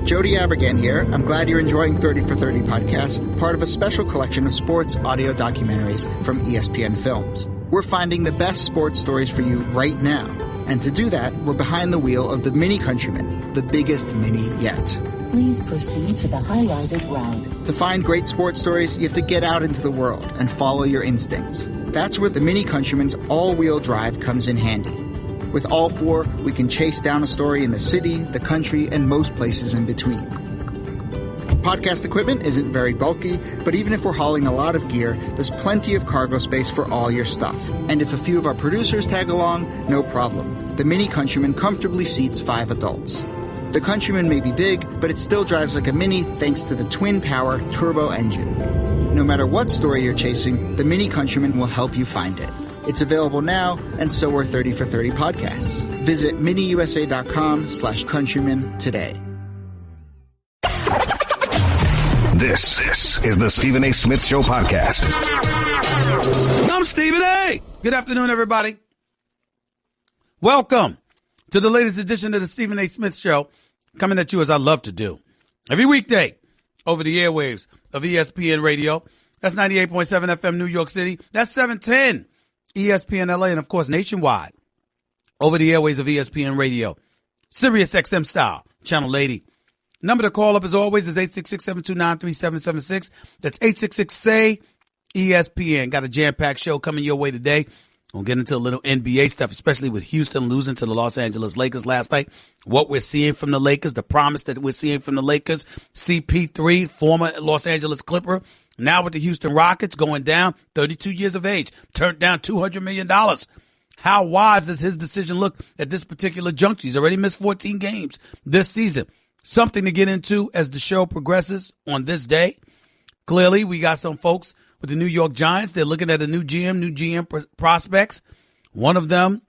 Jody Avirgan here. I'm glad you're enjoying 30 for 30 podcast, part of a special collection of sports audio documentaries from ESPN Films. We're finding the best sports stories for you right now. And to do that, we're behind the wheel of the Mini Countryman, the biggest mini yet. Please proceed to the highlighted route. To find great sports stories, you have to get out into the world and follow your instincts. That's where the Mini Countryman's all-wheel drive comes in handy. With all four, we can chase down a story in the city, the country, and most places in between. Podcast equipment isn't very bulky, but even if we're hauling a lot of gear, there's plenty of cargo space for all your stuff. And if a few of our producers tag along, no problem. The Mini Countryman comfortably seats 5 adults. The Countryman may be big, but it still drives like a Mini thanks to the twin-power turbo engine. No matter what story you're chasing, the Mini Countryman will help you find it. It's available now, and so are 30 for 30 podcasts. Visit miniusa.com/countryman today. This is the Stephen A. Smith Show podcast. I'm Stephen A. Good afternoon, everybody. Welcome to the latest edition of the Stephen A. Smith Show, coming at you as I love to do. Every weekday over the airwaves of ESPN Radio. That's 98.7 FM New York City. That's 710 ESPN LA, and of course nationwide over the airways of ESPN Radio. Sirius XM style, channel 80. Number to call up as always is 866-729-3776. That's 866-SAY-ESPN. Got a jam-packed show coming your way today. We'll get into a little NBA stuff, especially with Houston losing to the Los Angeles Lakers last night. What we're seeing from the Lakers, the promise that we're seeing from the Lakers. CP3, former Los Angeles Clipper, now with the Houston Rockets, going down, 32 years of age, turned down $200 million. How wise does his decision look at this particular juncture? He's already missed 14 games this season. Something to get into as the show progresses on this day. Clearly, we got some folks with the New York Giants. They're looking at a new GM prospects. One of them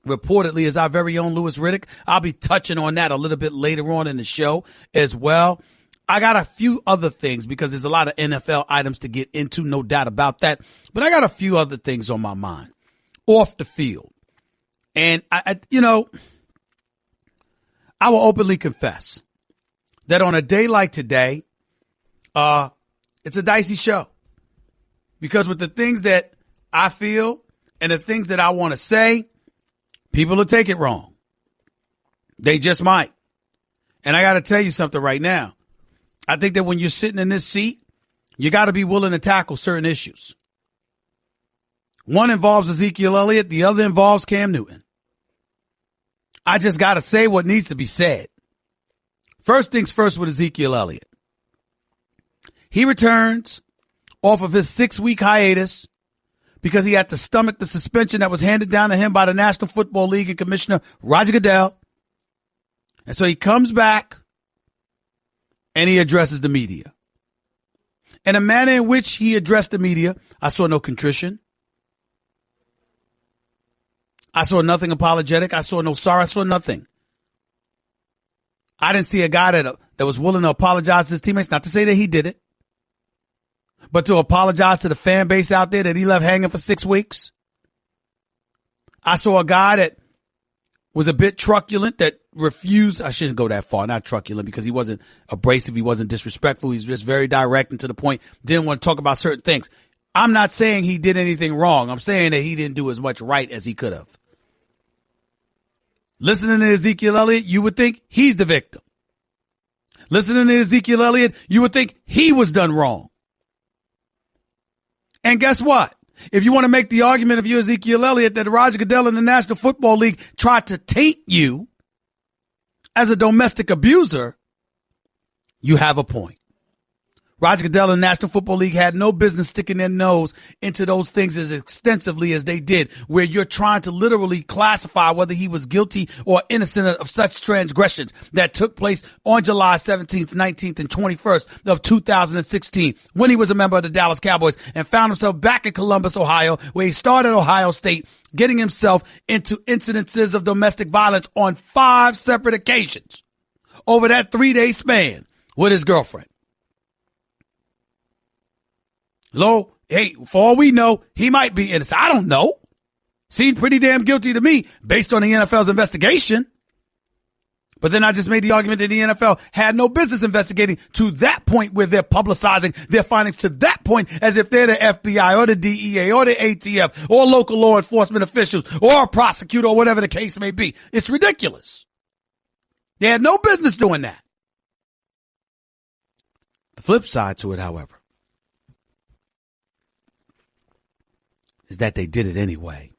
reportedly is our very own Louis Riddick. I'll be touching on that a little bit later on in the show as well. I got a few other things because there's a lot of NFL items to get into, no doubt about that. But I got a few other things on my mind off the field. And I will openly confess that on a day like today, it's a dicey show. Because with the things that I feel and the things that I want to say, people will take it wrong. They just might. And I got to tell you something right now. I think that when you're sitting in this seat, you got to be willing to tackle certain issues. One involves Ezekiel Elliott. The other involves Cam Newton. I just got to say what needs to be said. First things first with Ezekiel Elliott. He returns off of his 6-week hiatus because he had to stomach the suspension that was handed down to him by the National Football League and Commissioner Roger Goodell. And so he comes back and he addresses the media. And the manner in which he addressed the media, I saw no contrition. I saw nothing apologetic. I saw no sorry. I saw nothing. I didn't see a guy that was willing to apologize to his teammates, not to say that he did it, but to apologize to the fan base out there that he left hanging for 6 weeks. I saw a guy that was a bit truculent, that refused. I shouldn't go that far, not truculent, because he wasn't abrasive. He wasn't disrespectful. He's just very direct and to the point. Didn't want to talk about certain things. I'm not saying he did anything wrong. I'm saying that he didn't do as much right as he could have. Listening to Ezekiel Elliott, you would think he's the victim. Listening to Ezekiel Elliott, you would think he was done wrong. And guess what? If you want to make the argument of you, Ezekiel Elliott, that Roger Goodell and the National Football League tried to taint you as a domestic abuser, you have a point. Roger Goodell and the National Football League had no business sticking their nose into those things as extensively as they did, where you're trying to literally classify whether he was guilty or innocent of such transgressions that took place on July 17th, 19th, and 21st of 2016, when he was a member of the Dallas Cowboys and found himself back in Columbus, Ohio, where he started Ohio State, getting himself into incidences of domestic violence on 5 separate occasions over that 3-day span with his girlfriend. Lo, hey, for all we know, he might be innocent. I don't know. Seemed pretty damn guilty to me based on the NFL's investigation. But then I just made the argument that the NFL had no business investigating to that point where they're publicizing their findings to that point as if they're the FBI or the DEA or the ATF or local law enforcement officials or a prosecutor or whatever the case may be. It's ridiculous. They had no business doing that. The flip side to it, however, is that they did it anyway.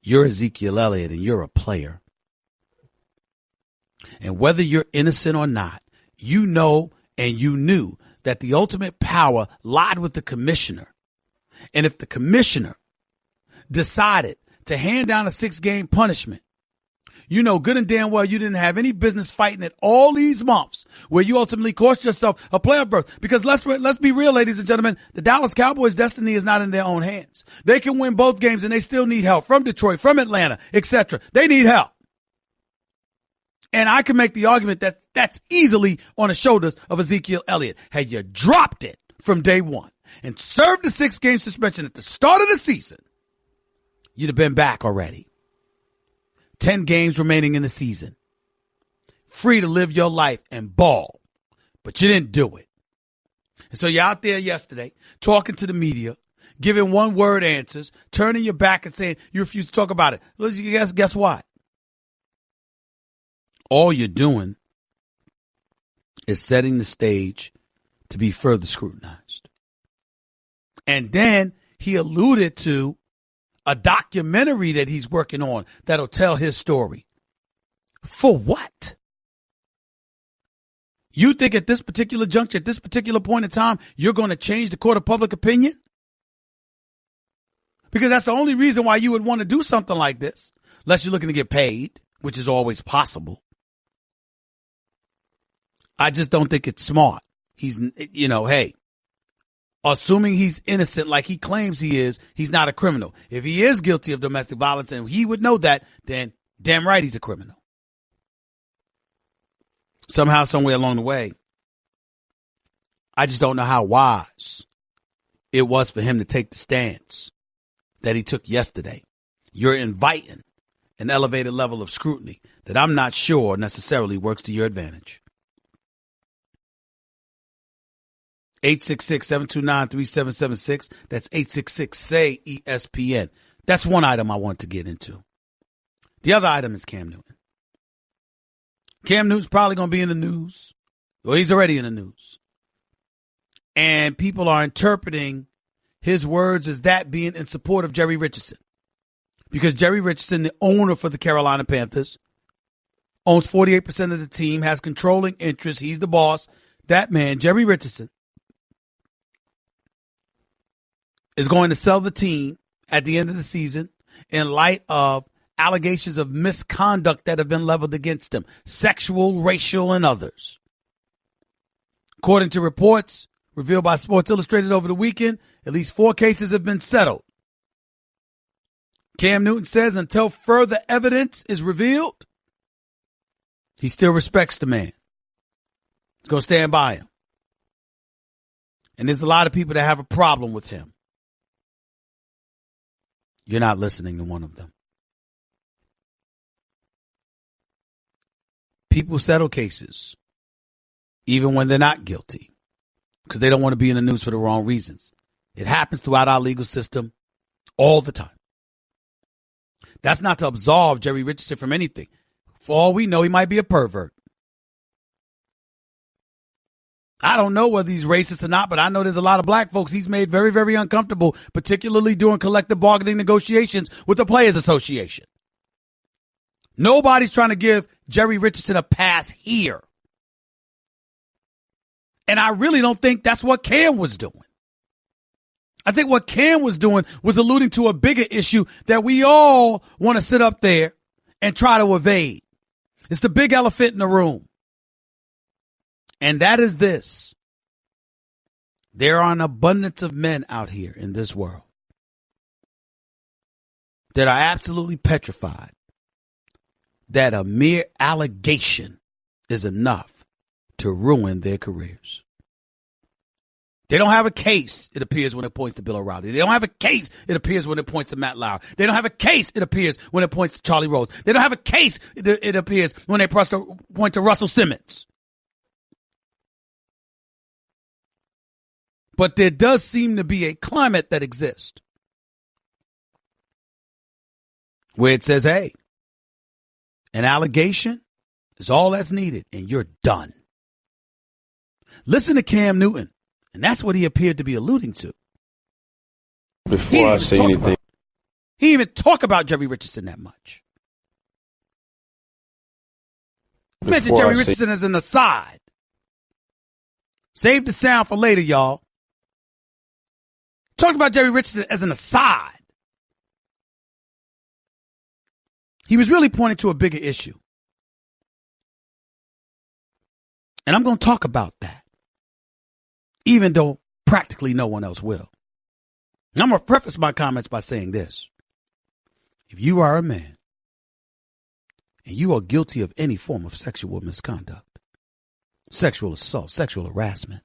You're Ezekiel Elliott and you're a player. And whether you're innocent or not, you know and you knew that the ultimate power lied with the commissioner. And if the commissioner decided to hand down a 6-game punishment, you know good and damn well you didn't have any business fighting it all these months where you ultimately cost yourself a playoff berth. Because let's be real, ladies and gentlemen, the Dallas Cowboys' destiny is not in their own hands. They can win both games and they still need help from Detroit, from Atlanta, etc. They need help. And I can make the argument that that's easily on the shoulders of Ezekiel Elliott. Had you dropped it from day one and served the 6-game suspension at the start of the season, you'd have been back already. 10 games remaining in the season. Free to live your life and ball. But you didn't do it. And so you're out there yesterday talking to the media, giving one-word answers, turning your back and saying you refuse to talk about it. Guess what? All you're doing is setting the stage to be further scrutinized. And then he alluded to a documentary that he's working on that'll tell his story. For what? You think at this particular juncture, at this particular point in time, you're going to change the court of public opinion? Because that's the only reason why you would want to do something like this, unless you're looking to get paid, which is always possible. I just don't think it's smart. He's, hey, assuming he's innocent like he claims he is, he's not a criminal. If he is guilty of domestic violence and he would know that, then damn right he's a criminal. Somehow, somewhere along the way, I just don't know how wise it was for him to take the stance that he took yesterday. You're inviting an elevated level of scrutiny that I'm not sure necessarily works to your advantage. 866-729-3776. That's 866-SAY-ESPN. That's one item I want to get into. The other item is Cam Newton. Cam Newton's probably going to be in the news. Well, he's already in the news. And people are interpreting his words as that being in support of Jerry Richardson. Because Jerry Richardson, the owner for the Carolina Panthers, owns 48% of the team, has controlling interest. He's the boss. That man, Jerry Richardson, is going to sell the team at the end of the season in light of allegations of misconduct that have been leveled against him, sexual, racial, and others. According to reports revealed by Sports Illustrated over the weekend, at least 4 cases have been settled. Cam Newton says until further evidence is revealed, he still respects the man. He's going to stand by him. And there's a lot of people that have a problem with him. You're not listening to one of them. People settle cases, even when they're not guilty, because they don't want to be in the news for the wrong reasons. It happens throughout our legal system all the time. That's not to absolve Jerry Richardson from anything. For all we know, he might be a pervert. I don't know whether he's racist or not, but I know there's a lot of black folks he's made very, very uncomfortable, particularly during collective bargaining negotiations with the Players Association. Nobody's trying to give Jerry Richardson a pass here. And I really don't think that's what Cam was doing. I think what Cam was doing was alluding to a bigger issue that we all want to sit up there and try to evade. It's the big elephant in the room. And that is this. There are an abundance of men out here in this world that are absolutely petrified that a mere allegation is enough to ruin their careers. They don't have a case, it appears, when it points to Bill O'Reilly. They don't have a case, it appears, when it points to Matt Lauer. They don't have a case, it appears, when it points to Charlie Rose. They don't have a case, it appears, when they point to Russell Simmons. But there does seem to be a climate that exists where it says, hey, an allegation is all that's needed and you're done. Listen to Cam Newton, and that's what he appeared to be alluding to. Before I say anything, he didn't even talk about Jerry Richardson that much. He mentioned Jerry Richardson as an aside. Save the sound for later, y'all. Talked about Jerry Richardson as an aside. He was really pointing to a bigger issue. And I'm going to talk about that, even though practically no one else will. And I'm going to preface my comments by saying this. If you are a man and you are guilty of any form of sexual misconduct, sexual assault, sexual harassment,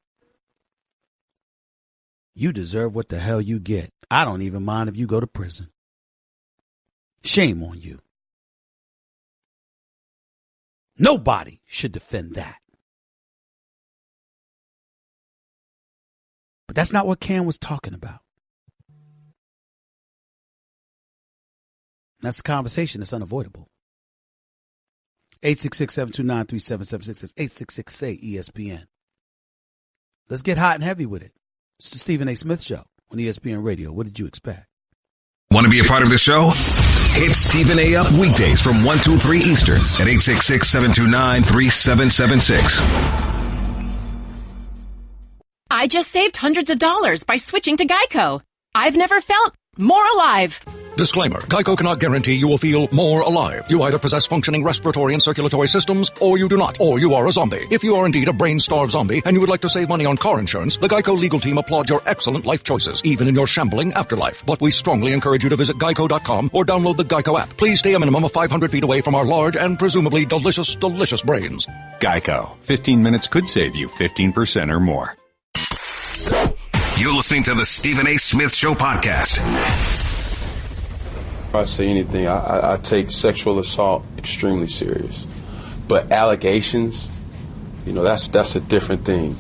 you deserve what the hell you get. I don't even mind if you go to prison. Shame on you. Nobody should defend that. But that's not what Cam was talking about. That's a conversation that's unavoidable. 866-729-3776. That's 866-SAY-ESPN. Let's get hot and heavy with it. It's the Stephen A. Smith Show on ESPN Radio. What did you expect? Want to be a part of the show? Hit Stephen A. up weekdays from 1 to 3 Eastern at 866-729-3776. I just saved hundreds of dollars by switching to Geico. I've never felt more alive. Disclaimer. Geico cannot guarantee you will feel more alive. You either possess functioning respiratory and circulatory systems, or you do not, or you are a zombie. If you are indeed a brain-starved zombie and you would like to save money on car insurance, the Geico legal team applauds your excellent life choices, even in your shambling afterlife. But we strongly encourage you to visit geico.com or download the Geico app. Please stay a minimum of 500 feet away from our large and presumably delicious, delicious brains. Geico. 15 minutes could save you 15% or more. You're listening to the Stephen A. Smith Show podcast. If I say anything, I take sexual assault extremely serious. But allegations, that's a different thing.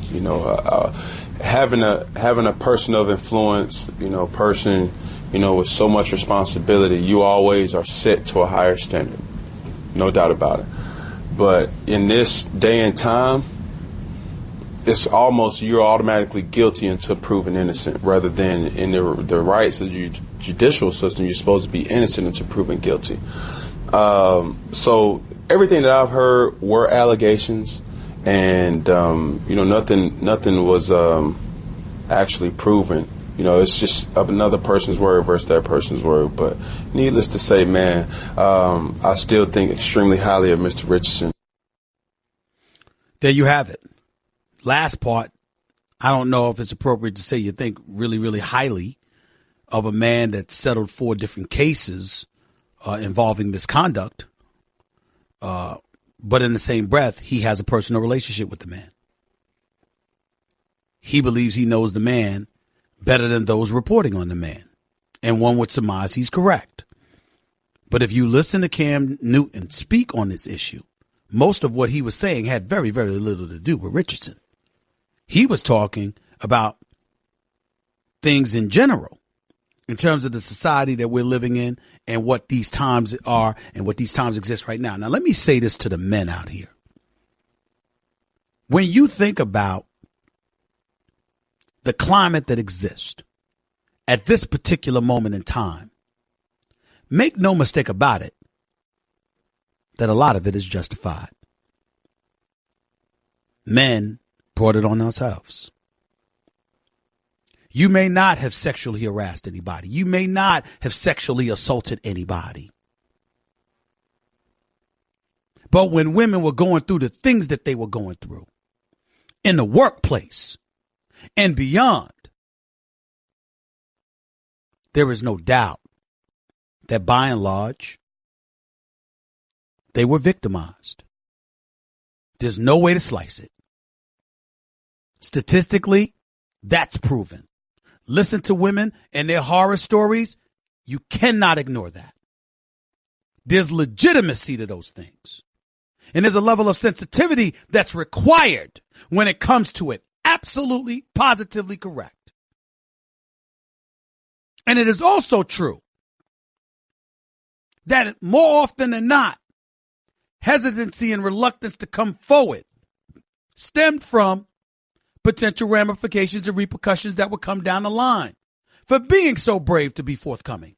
Having a person of influence, person, with so much responsibility, you always are set to a higher standard. No doubt about it. But in this day and time, it's almost you're automatically guilty until proven innocent, rather than in the rights of the judicial system, you're supposed to be innocent until proven guilty. So everything that I've heard were allegations, and nothing was actually proven. It's just another person's word versus that person's word. But needless to say, man, I still think extremely highly of Mr. Richardson. There you have it. Last part, I don't know if it's appropriate to say you think really, really highly of a man that settled 4 different cases involving misconduct. But in the same breath, he has a personal relationship with the man. He believes he knows the man better than those reporting on the man. And one would surmise he's correct. But if you listen to Cam Newton speak on this issue, most of what he was saying had very, very little to do with Richardson. He was talking about things in general in terms of the society that we're living in and what these times are and what these times exist right now. Now, let me say this to the men out here. When you think about the climate that exists at this particular moment in time, make no mistake about it, that a lot of it is justified. Men brought it on ourselves. You may not have sexually harassed anybody. You may not have sexually assaulted anybody. But when women were going through the things that they were going through in the workplace and beyond, there is no doubt that by and large, they were victimized. There's no way to slice it. Statistically, That's proven. Listen to women and their horror stories. You cannot ignore that. There's legitimacy to those things. And there's a level of sensitivity that's required when it comes to it. Absolutely, positively correct. And it is also true that more often than not, hesitancy and reluctance to come forward stemmed from potential ramifications and repercussions that would come down the line for being so brave to be forthcoming.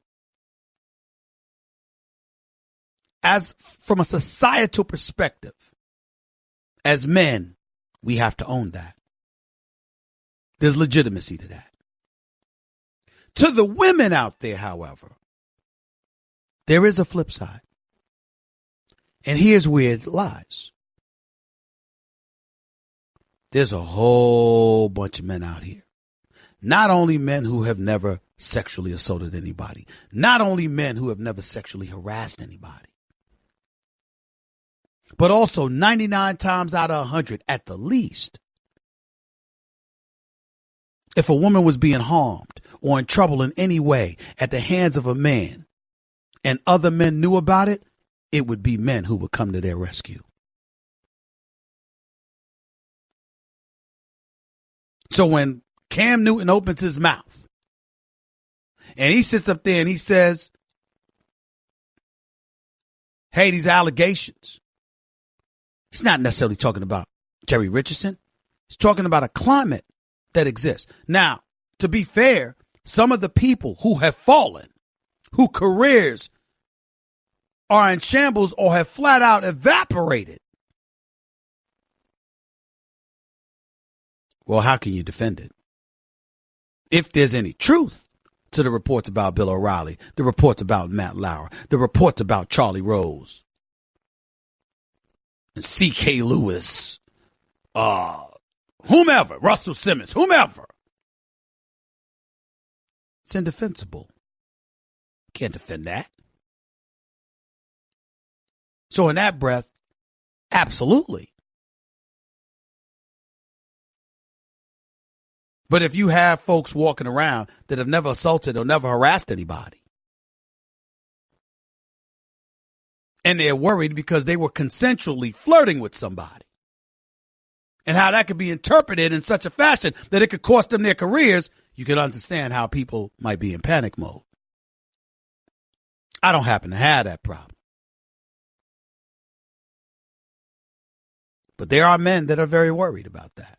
As from a societal perspective, as men, we have to own that. There's legitimacy to that. To the women out there, however, there is a flip side. And here's where it lies. There's a whole bunch of men out here. Not only men who have never sexually assaulted anybody. Not only men who have never sexually harassed anybody. But also 99 times out of 100 at the least. If a woman was being harmed or in trouble in any way at the hands of a man and other men knew about it, it would be men who would come to their rescue. So when Cam Newton opens his mouth and he sits up there and he says, hey, these allegations, he's not necessarily talking about Kerry Richardson. He's talking about a climate that exists. Now, to be fair, some of the people who have fallen, whose careers are in shambles or have flat out evaporated, well, how can you defend it? If there's any truth to the reports about Bill O'Reilly, the reports about Matt Lauer, the reports about Charlie Rose, and C.K. Lewis, whomever, Russell Simmons, whomever, it's indefensible. Can't defend that. So in that breath, absolutely. But if you have folks walking around that have never assaulted or never harassed anybody, and they're worried because they were consensually flirting with somebody, and how that could be interpreted in such a fashion that it could cost them their careers, you can understand how people might be in panic mode. I don't happen to have that problem. But there are men that are very worried about that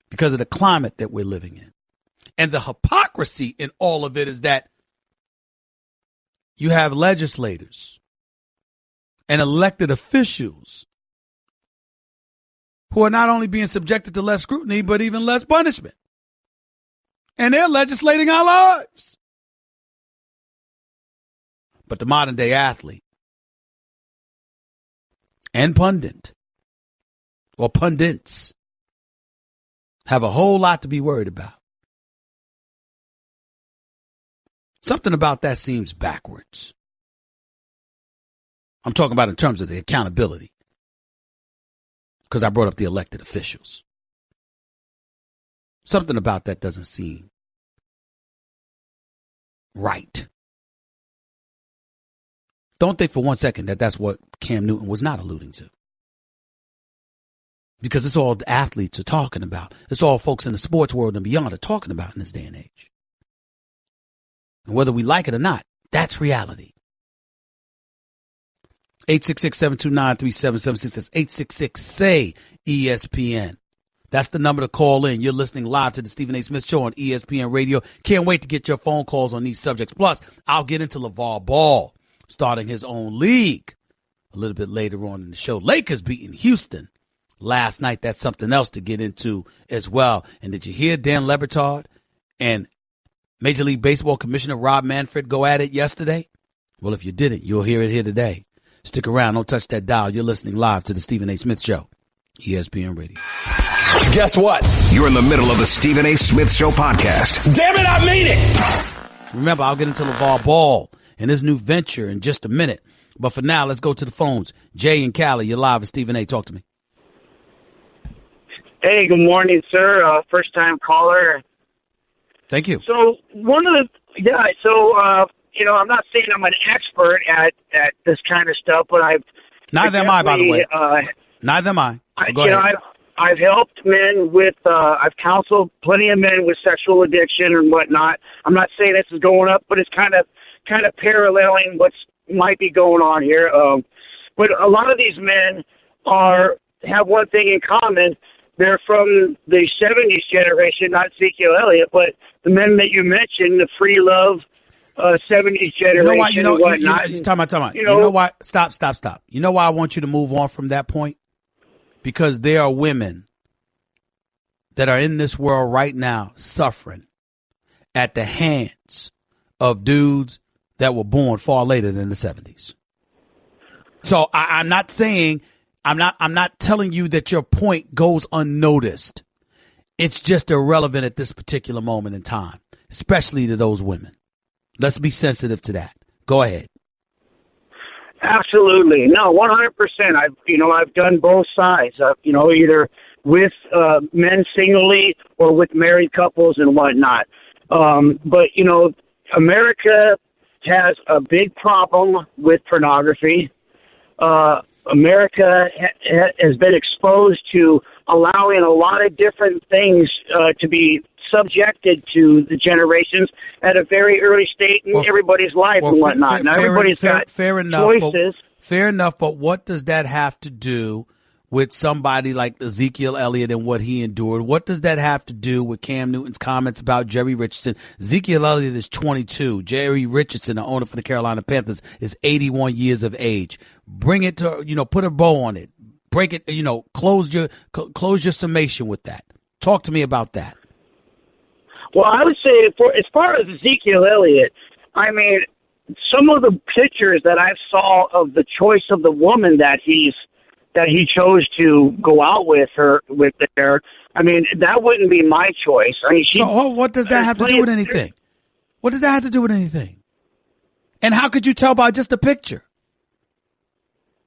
because of the climate that we're living in. And the hypocrisy in all of it is that you have legislators and elected officials who are not only being subjected to less scrutiny, but even less punishment. And they're legislating our lives. But the modern day athlete and pundit or pundits have a whole lot to be worried about. Something about that seems backwards. I'm talking about in terms of the accountability, because I brought up the elected officials. Something about that doesn't seem right. Don't think for one second that that's what Cam Newton was not alluding to. Because it's all the athletes are talking about. It's all folks in the sports world and beyond are talking about in this day and age. And whether we like it or not, that's reality. 866-729-3776. That's 866-SAY-ESPN. That's the number to call in. You're listening live to the Stephen A. Smith Show on ESPN Radio. Can't wait to get your phone calls on these subjects. Plus, I'll get into LeVar Ball starting his own league a little bit later on in the show. Lakers beating Houston last night. That's something else to get into as well. And did you hear Dan Le Batard and Major League Baseball Commissioner Rob Manfred go at it yesterday? Well, if you didn't, you'll hear it here today. Stick around. Don't touch that dial. You're listening live to the Stephen A. Smith Show, ESPN Radio. Guess what? You're in the middle of the Stephen A. Smith Show podcast. Damn it, I mean it! Remember, I'll get into LeVar Ball and his new venture in just a minute. But for now, let's go to the phones. Jay and Callie, you're live with Stephen A. Talk to me. Hey, good morning, sir. First time caller. Thank you. So I'm not saying I'm an expert at this kind of stuff, but Neither am I, by the way. Neither am I. Go ahead. I've helped men with, I've counseled plenty of men with sexual addiction and whatnot. I'm not saying this is going up, but it's kind of paralleling what might be going on here. But a lot of these men have one thing in common. They're from the 70s generation, not Ezekiel Elliott, but the men that you mentioned, the free love 70s generation and whatnot. Time. You know why? Stop. You know why I want you to move on from that point? Because there are women that are in this world right now suffering at the hands of dudes that were born far later than the 70s. So I'm not saying, I'm not telling you that your point goes unnoticed. It's just irrelevant at this particular moment in time, especially to those women. Let's be sensitive to that. Go ahead. Absolutely. No, 100%. I've done both sides, either with men singly or with married couples and whatnot. But America has a big problem with pornography. America has been exposed to allowing a lot of different things to be subjected to the generations at a very early state in everybody's life and whatnot. Now, everybody's got choices. Fair enough, but what does that have to do with somebody like Ezekiel Elliott and what he endured? What does that have to do with Cam Newton's comments about Jerry Richardson? Ezekiel Elliott is 22. Jerry Richardson, the owner for the Carolina Panthers, is 81 years of age. Bring it to, put a bow on it. Break it, close your summation with that. Talk to me about that. Well, I would say as far as Ezekiel Elliott, I mean, some of the pictures that I saw of the choice of the woman that he chose to go out with there, I mean, that wouldn't be my choice. I mean, so what does that have to do with anything? What does that have to do with anything? And how could you tell by just a picture?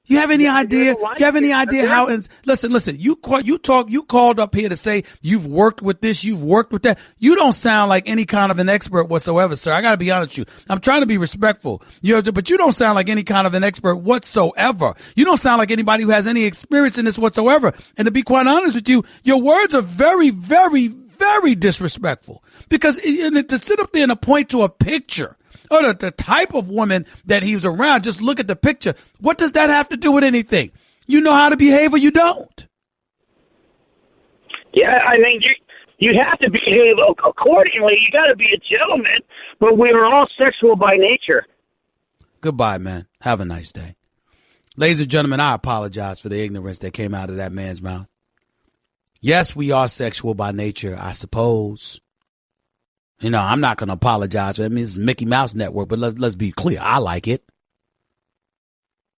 You have any idea? You have any idea how? Listen. You called up here to say you've worked with this, you've worked with that. You don't sound like any kind of an expert whatsoever, sir. I got to be honest with you. I'm trying to be respectful, but you don't sound like any kind of an expert whatsoever. You don't sound like anybody who has any experience in this whatsoever. And to be quite honest with you, your words are very, very, very disrespectful. Because to sit up there and point to a picture, or the type of woman that he was around, just look at the picture. What does that have to do with anything? You know how to behave or you don't? Yeah, I mean, you have to behave accordingly. You got to be a gentleman, but we are all sexual by nature. Goodbye, man. Have a nice day. Ladies and gentlemen, I apologize for the ignorance that came out of that man's mouth. Yes, we are sexual by nature, I suppose. I'm not going to apologize. I mean, this is Mickey Mouse Network, but let's be clear. I like it.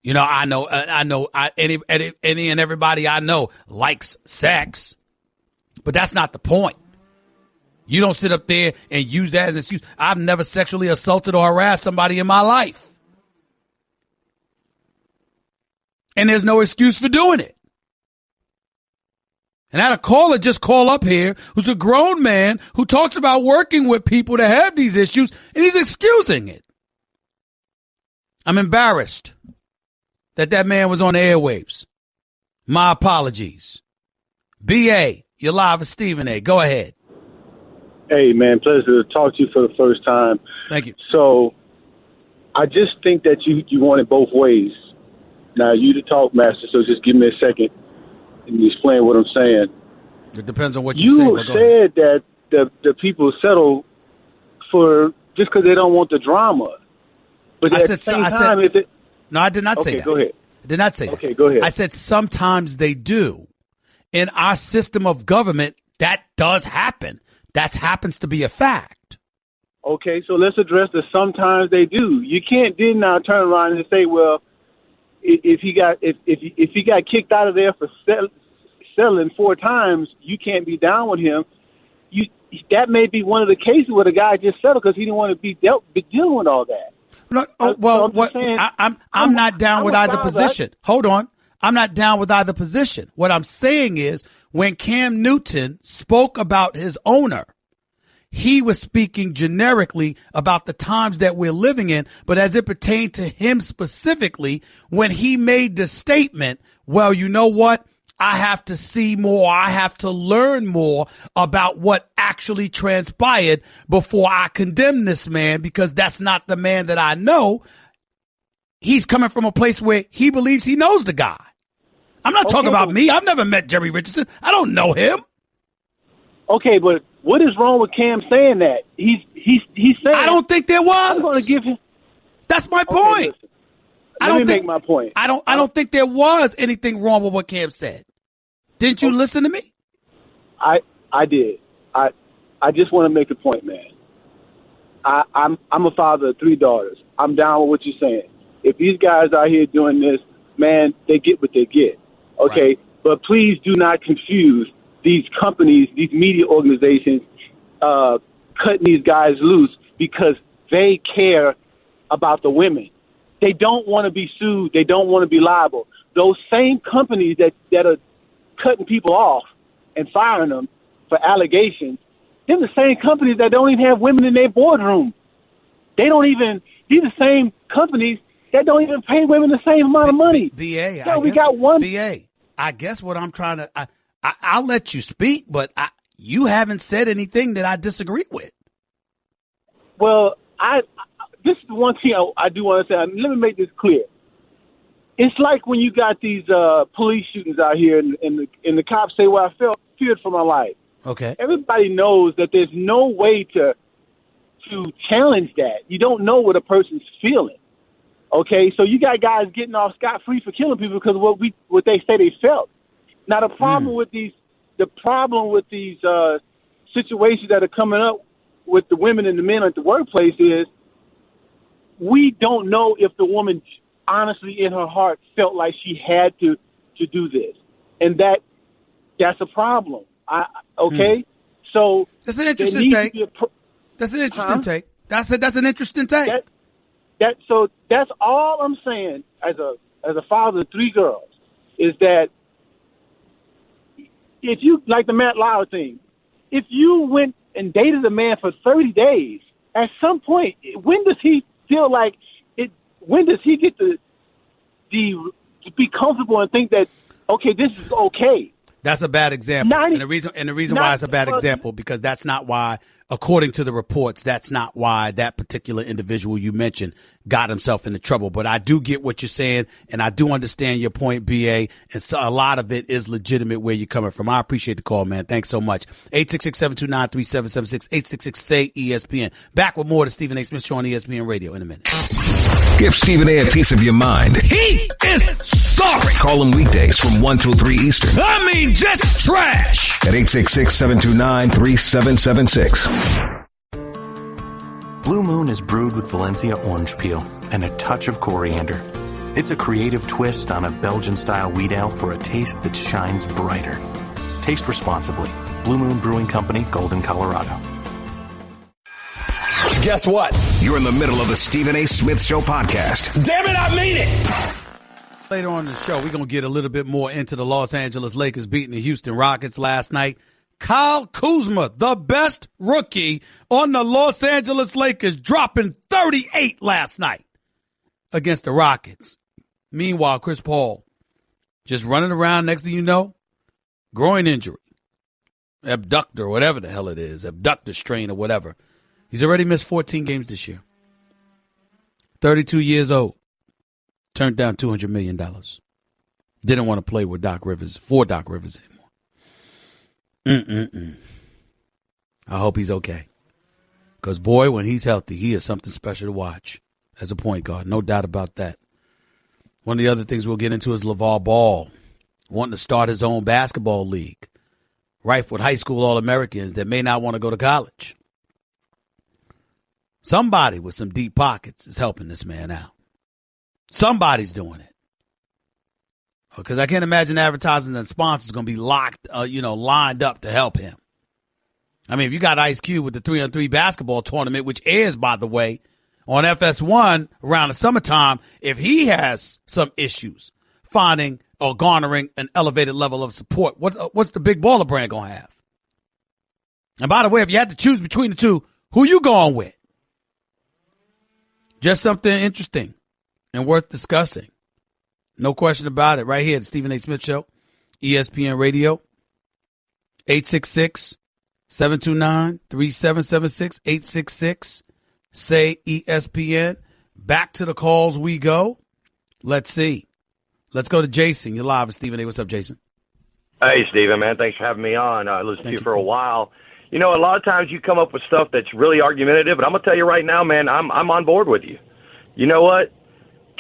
I know any and everybody I know likes sex, but that's not the point. You don't sit up there and use that as an excuse. I've never sexually assaulted or harassed somebody in my life. And there's no excuse for doing it. And I had a caller just call up here who's a grown man who talks about working with people that have these issues, and he's excusing it. I'm embarrassed that man was on the airwaves. My apologies. B.A., you're live with Stephen A. Go ahead. Hey, man, pleasure to talk to you for the first time. Thank you. So I just think that you want it both ways. Now, you the talk master, so just give me a second and explain what I'm saying. It depends on what you say. You said that the people settle for just because they don't want the drama. But at the same time, no, I did not say that. Go ahead. I did not say that. Okay, go ahead. I said sometimes they do. In our system of government, that does happen. That happens to be a fact. Okay, so let's address the sometimes they do. You can't then now turn around and say, well, if he got kicked out of there for selling 4 times, you can't be down with him. That may be one of the cases where the guy just settled because he didn't want to be dealing with all that. No, I'm not down with either position. Hold on. I'm not down with either position. What I'm saying is when Cam Newton spoke about his owner, he was speaking generically about the times that we're living in, but as it pertained to him specifically, when he made the statement, well, you know what? I have to see more. I have to learn more about what actually transpired before I condemn this man, because that's not the man that I know. He's coming from a place where he believes he knows the guy. I'm not talking about me. I've never met Jerry Richardson. I don't know him. Okay, but what is wrong with Cam saying that? He's saying. I don't think there was. I'm going to give him. That's my point. Listen, Let me make my point. I don't think there was anything wrong with what Cam said. Didn't you listen to me? I did. I just want to make a point, man. I'm a father of 3 daughters. I'm down with what you're saying. If these guys out here doing this, man, they get what they get. Okay, right. But please do not confuse these companies, these media organizations, cutting these guys loose because they care about the women. They don't want to be sued. They don't want to be liable. Those same companies that are cutting people off and firing them for allegations, they're the same companies that don't even have women in their boardroom. These are the same companies that don't even pay women the same amount of money. I guess what I'm trying to, I'll let you speak, but you haven't said anything that I disagree with. Well, this is the one thing I do want to say. Let me make this clear. It's like when you got these police shootings out here, and the cops say, "Well, I feared for my life." Okay. Everybody knows that there's no way to challenge that. You don't know what a person's feeling. Okay, so you got guys getting off scot-free for killing people because of what they say they felt. Now the problem with these situations that are coming up with the women and the men at the workplace is we don't know if the woman honestly in her heart felt like she had to do this, and that's a problem. So that's an interesting take. That's an interesting take. That's an interesting take. So that's all I'm saying as a father of 3 girls is that if you, like the Matt Lauer thing, if you went and dated a man for 30 days, at some point, when does he feel like it? When does he get to be comfortable and think that, okay, this is okay? That's a bad example. And the reason why it's a bad example, because that's not why, according to the reports, that's not why that particular individual you mentioned got himself into trouble. But I do get what you're saying, and I do understand your point, BA, and so a lot of it is legitimate where you're coming from. I appreciate the call, man. Thanks so much. 866-729-3776, 866-SAY-ESPN. Back with more of the Stephen A. Smith Show on ESPN Radio in a minute. Give Stephen A. piece of your mind. He is sorry. Call him weekdays from 1 till 3 Eastern. I mean, just trash. At 866-729-3776. Blue Moon is brewed with Valencia orange peel and a touch of coriander. It's a creative twist on a Belgian-style wheat ale for a taste that shines brighter. Taste responsibly. Blue Moon Brewing Company, Golden, Colorado. Guess what? You're in the middle of the Stephen A. Smith Show podcast. Damn it, I mean it! Later on in the show, we're going to get a little bit more into the Los Angeles Lakers beating the Houston Rockets last night. Kyle Kuzma, the best rookie on the Los Angeles Lakers, dropping 38 last night against the Rockets. Meanwhile, Chris Paul just running around, next thing you know, groin injury, abductor, whatever the hell it is, abductor strain or whatever. He's already missed 14 games this year. 32 years old. Turned down $200 million. Didn't want to play with Doc Rivers anymore. I hope he's okay. Because, boy, when he's healthy, he is something special to watch as a point guard. No doubt about that. One of the other things we'll get into is LeVar Ball wanting to start his own basketball league. Rife with high school All-Americans that may not want to go to college. Somebody with some deep pockets is helping this man out. Somebody's doing it. Because I can't imagine advertising and sponsors going to be lined up to help him. I mean, if you got Ice Cube with the 3-on-3 basketball tournament, which airs, by the way, on FS1 around the summertime, if he has some issues finding or garnering an elevated level of support. What's the big baller brand going to have? And by the way, if you had to choose between the two, who you going with? Just something interesting and worth discussing. No question about it. Right here at the Stephen A. Smith Show, ESPN Radio, 866-729-3776, 866 say ESPN. Back to the calls we go. Let's see. Let's go to Jason. You're live with Stephen A. What's up, Jason? Hey, Stephen, man. Thanks for having me on. I listened to you for a while. You know, a lot of times you come up with stuff that's really argumentative, but I'm going to tell you right now, man, I'm on board with you. You know what?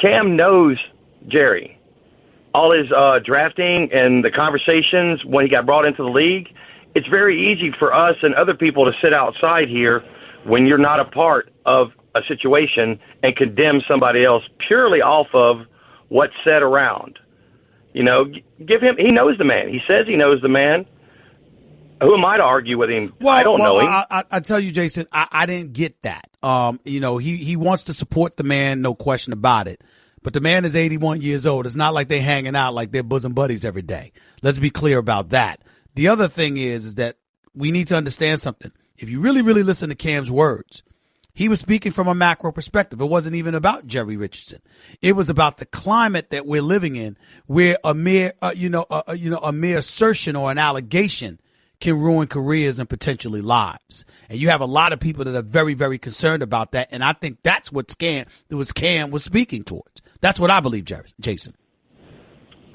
Cam knows Jerry. All his drafting and the conversations when he got brought into the league, it's very easy for us and other people to sit outside here when you're not a part of a situation and condemn somebody else purely off of what's said around. You know, give him, he knows the man. He says he knows the man. Who am I to argue with him? Well, I don't know him. I tell you, Jason, I didn't get that. You know, he wants to support the man, no question about it. But the man is 81 years old. It's not like they're hanging out like they're bosom buddies every day. Let's be clear about that. The other thing is that we need to understand something. If you really, really listen to Cam's words, he was speaking from a macro perspective. It wasn't even about Jerry Richardson. It was about the climate that we're living in, where a mere assertion or an allegation can ruin careers and potentially lives. And you have a lot of people that are very, very concerned about that. And I think that's what Cam was speaking towards. That's what I believe, Jason.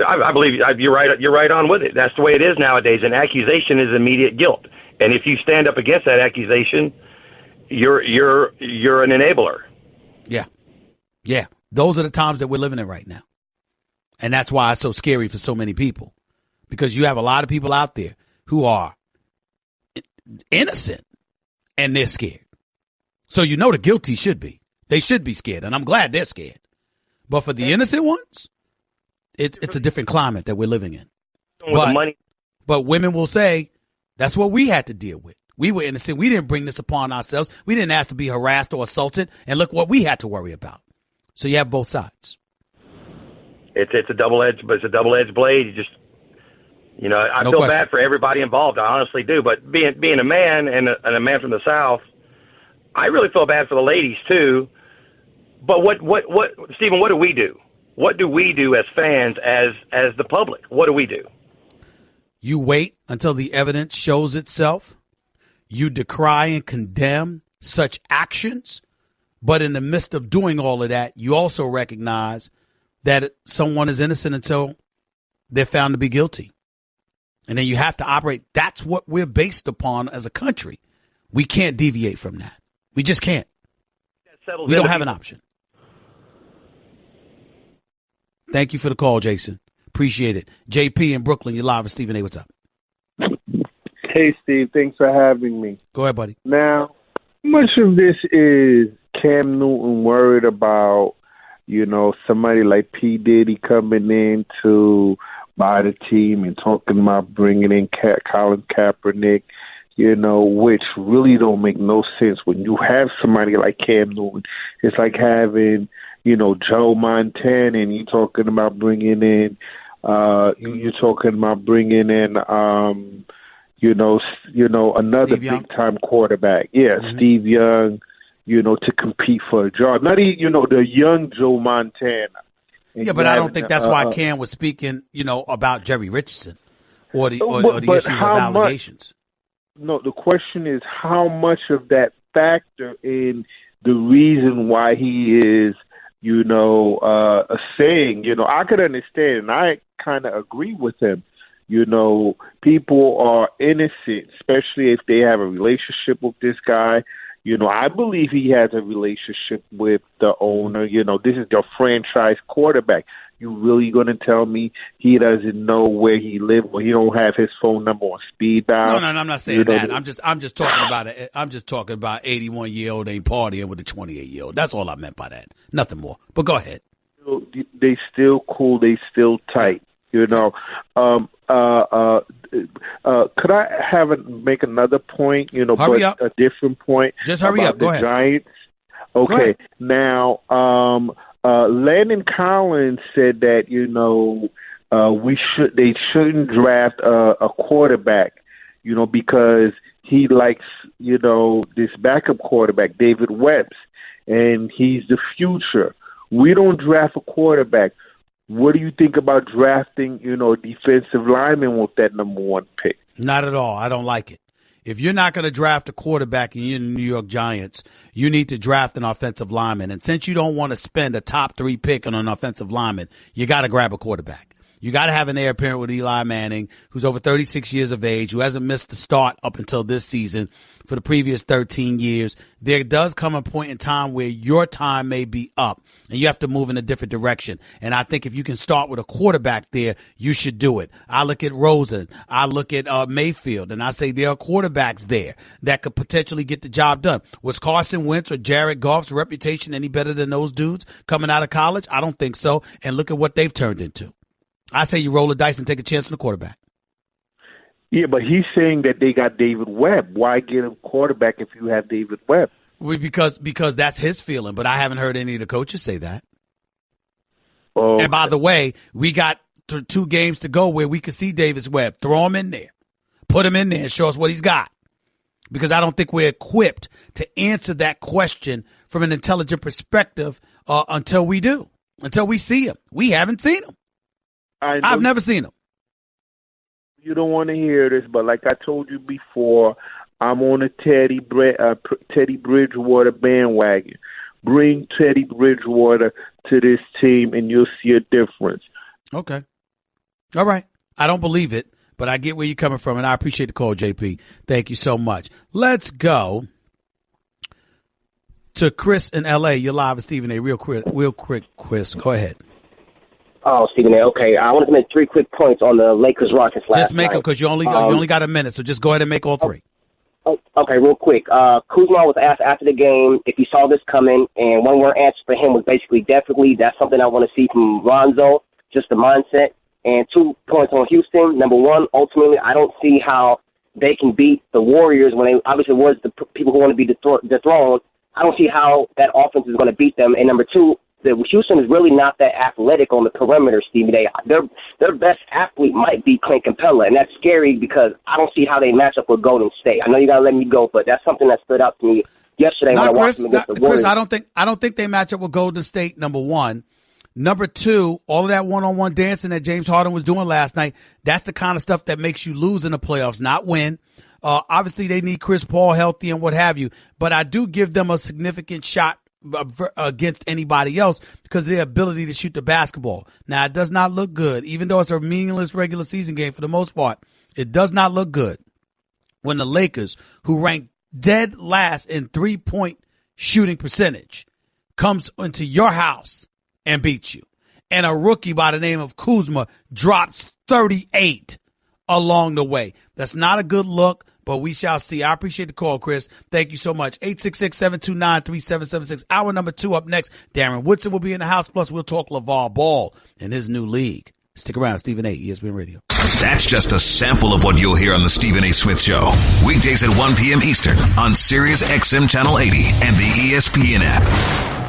I believe you're right. You're right on with it. That's the way it is nowadays. An accusation is immediate guilt. And if you stand up against that accusation, you're an enabler. Yeah. Yeah. Those are the times that we're living in right now. And that's why it's so scary for so many people, because you have a lot of people out there who are innocent and they're scared. So you know the guilty should be. They should be scared, and I'm glad they're scared. But for the innocent ones, it's a different climate that we're living in. But women will say, that's what we had to deal with. We were innocent. We didn't bring this upon ourselves. We didn't ask to be harassed or assaulted, and look what we had to worry about. So you have both sides. It's a double-edged blade. You know, I feel bad for everybody involved. I honestly do. But being a man and a man from the South, I really feel bad for the ladies too. But what, Stephen? What do we do? What do we do as fans, as the public? What do we do? You wait until the evidence shows itself. You decry and condemn such actions. But in the midst of doing all of that, you also recognize that someone is innocent until they're found to be guilty. And then you have to operate. That's what we're based upon as a country. We can't deviate from that. We just can't. We don't have an option. Thank you for the call, Jason. Appreciate it. JP in Brooklyn, you're live with Stephen A. What's up? Hey, Steve. Thanks for having me. Go ahead, buddy. Now, how much of this is Cam Newton worried about, you know, somebody like P. Diddy coming in to buy the team and talking about bringing in Colin Kaepernick, you know, which really don't make no sense when you have somebody like Cam Newton. It's like having, you know, Joe Montana, and you're talking about bringing in, another big time quarterback. Yeah, mm-hmm. Steve Young, you know, to compete for a job. Not even, you know, the young Joe Montana. Yeah, but I don't think that's why Cam was speaking, you know, about Jerry Richardson or the issues of allegations. No, the question is how much of that factor in the reason why he is, you know, saying, you know, I could understand, and I kind of agree with him. You know, people are innocent, especially if they have a relationship with this guy. You know, I believe he has a relationship with the owner. You know, this is your franchise quarterback. You really going to tell me he doesn't know where he lives, or he don't have his phone number on speed dial? No, I'm not saying that. I'm just talking about it. I'm just talking about 81-year-old ain't partying with a 28-year-old. That's all I meant by that. Nothing more. But go ahead. They still cool. They still tight. You know, could I make another point? You know, hurry up. A different point. Just hurry up. Go ahead. Giants. Okay. Now, Landon Collins said that, you know, they shouldn't draft a quarterback, because he likes, this backup quarterback, David Webb, and he's the future. We don't draft a quarterback. What do you think about drafting, defensive lineman with that number 1 pick? Not at all. I don't like it. If you're not going to draft a quarterback and you're the New York Giants, you need to draft an offensive lineman. And since you don't want to spend a top 3 pick on an offensive lineman, you got to grab a quarterback. You got to have an heir apparent with Eli Manning, who's over 36 years of age, who hasn't missed the start up until this season for the previous 13 years. There does come a point in time where your time may be up and you have to move in a different direction. And I think if you can start with a quarterback there, you should do it. I look at Rosen. I look at Mayfield, and I say there are quarterbacks there that could potentially get the job done. Was Carson Wentz or Jared Goff's reputation any better than those dudes coming out of college? I don't think so. And look at what they've turned into. I say you roll the dice and take a chance on the quarterback. Yeah, but he's saying that they got David Webb. Why get a quarterback if you have David Webb? Because that's his feeling, but I haven't heard any of the coaches say that. Oh, and by the way, we got 2 games to go where we can see David Webb. Throw him in there. Put him in there and show us what he's got. Because I don't think we're equipped to answer that question from an intelligent perspective until we do. Until we see him. We haven't seen him. I've never seen him. You don't want to hear this, but like I told you before, I'm on a Teddy Bridgewater bandwagon. Bring Teddy Bridgewater to this team, and you'll see a difference. Okay. All right. I don't believe it, but I get where you're coming from, and I appreciate the call, JP. Thank you so much. Let's go to Chris in L.A. You're live with Stephen A. Real quick, Chris. Go ahead. Oh, Stephen A. Okay, I wanted to make 3 quick points on the Lakers-Rockets last night. Just make them because you only got a minute, so just go ahead and make all 3. Okay, real quick. Kuzma was asked after the game if he saw this coming, and one word answer for him was basically definitely. That's something I want to see from Lonzo, just the mindset. And 2 points on Houston. Number 1, ultimately, I don't see how they can beat the Warriors when they obviously was the people who want to be dethroned. I don't see how that offense is going to beat them. And number 2, Houston is really not that athletic on the perimeter, Stephen A. Their best athlete might be Clint Capella, and that's scary because I don't see how they match up with Golden State. I know you got to let me go, but that's something that stood out to me yesterday when I watched them against the Warriors. Chris, I don't think they match up with Golden State, number 1. Number 2, all of that one-on-one dancing that James Harden was doing last night, that's the kind of stuff that makes you lose in the playoffs, not win. Obviously, they need Chris Paul healthy and what have you, but I do give them a significant shot against anybody else because of their ability to shoot the basketball. Now, it does not look good. Even though it's a meaningless regular season game for the most part, it does not look good when the Lakers, who rank dead last in 3-point shooting percentage, comes into your house and beats you. And a rookie by the name of Kuzma drops 38 along the way. That's not a good look, but we shall see. I appreciate the call, Chris. Thank you so much. 866-729-3776. Hour number 2 up next. Darren Woodson will be in the house. Plus, we'll talk LeVar Ball in his new league. Stick around. Stephen A., ESPN Radio. That's just a sample of what you'll hear on the Stephen A. Smith Show. Weekdays at 1 p.m. Eastern on Sirius XM Channel 80 and the ESPN app.